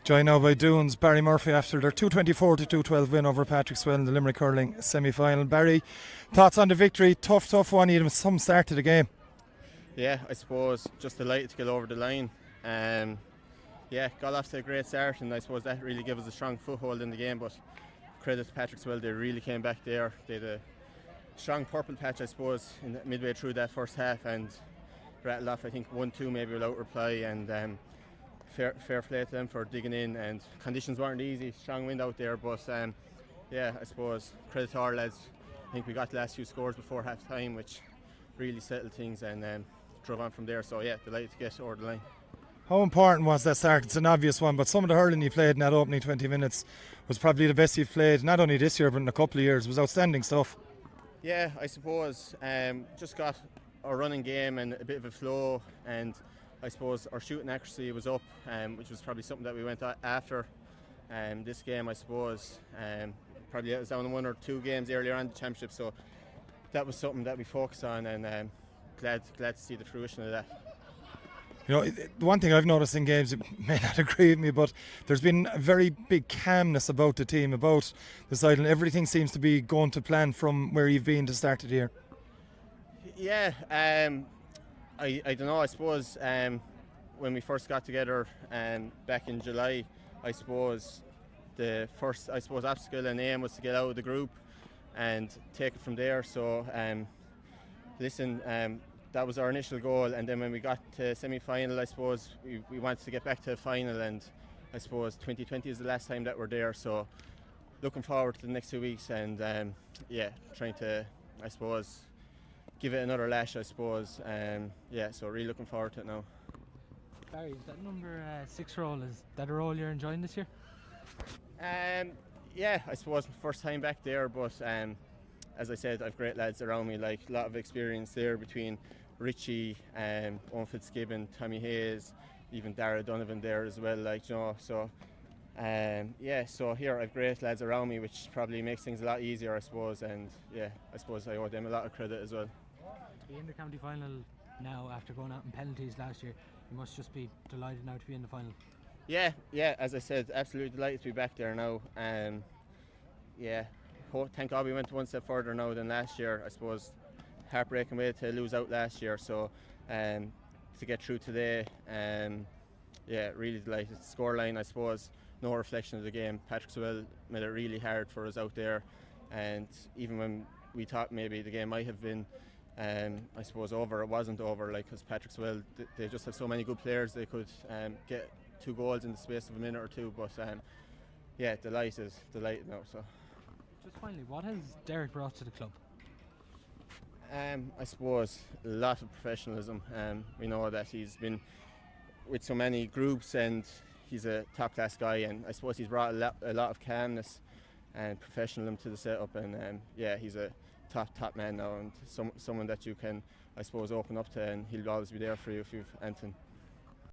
Joined now by Doon's Barry Murphy after their 224-212 win over Patrickswell in the Limerick hurling semi-final. Barry, thoughts on the victory? Tough one, even some start to the game. Yeah, I suppose just delighted to get over the line. Got off to a great start, and I suppose that really gave us a strong foothold in the game. But credit to Patrickswell, they really came back there. They had a strong purple patch, I suppose, midway through that first half, and rattled off, I think, 1-2 maybe without reply. And fair play to them for digging in, and conditions weren't easy, strong wind out there, but I suppose credit to our lads. I think we got the last few scores before half time, which really settled things, and drove on from there. So yeah, delighted to get over the line. How important was that start? It's an obvious one, but some of the hurling you played in that opening 20 minutes was probably the best you've played, not only this year but in a couple of years. It was outstanding stuff. Yeah, I suppose just got a running game and a bit of a flow, and I suppose our shooting accuracy was up, which was probably something that we went after this game. I suppose probably it was down in 1 or 2 games earlier on in the championship, so that was something that we focused on, and glad to see the fruition of that. You know, the one thing I've noticed in games, you may not agree with me, but there's been a very big calmness about the team, about the side, and everything seems to be going to plan from where you've been to start of the year. Yeah, I don't know, I suppose when we first got together back in July, I suppose the first obstacle and aim was to get out of the group and take it from there. So that was our initial goal, and then when we got to semi-final, I suppose we wanted to get back to the final, and I suppose 2020 is the last time that we're there, so looking forward to the next 2 weeks, and trying to, I suppose, give it another lash, I suppose. So really looking forward to it now. Barry, is that number 6 role, is that a role you're enjoying this year? I suppose first time back there, but as I said, I've great lads around me, like a lot of experience there between Richie, Owen Fitzgibbon, Tommy Hayes, even Dara Donovan there as well, so so here I've great lads around me, which probably makes things a lot easier, I suppose, and I suppose I owe them a lot of credit as well. To be in the county final now after going out in penalties last year, you must just be delighted now to be in the final. Yeah, as I said, absolutely delighted to be back there now. Thank God we went one step further now than last year. I suppose heartbreaking way to lose out last year, so to get through today, really delighted. Scoreline, I suppose, no reflection of the game. Patrickswell made it really hard for us out there, and even when we thought maybe the game might have been I suppose over, it wasn't over, because Patrickswell, they just have so many good players, they could get 2 goals in the space of a minute or 2, but delighted now. So just finally, what has Derek brought to the club? I suppose a lot of professionalism. We know that he's been with so many groups, and he's a top class guy, and I suppose he's brought a lot of calmness and professionalism to the setup, and he's a top man now, and someone that you can, I suppose, open up to, and he'll always be there for you if you've anything.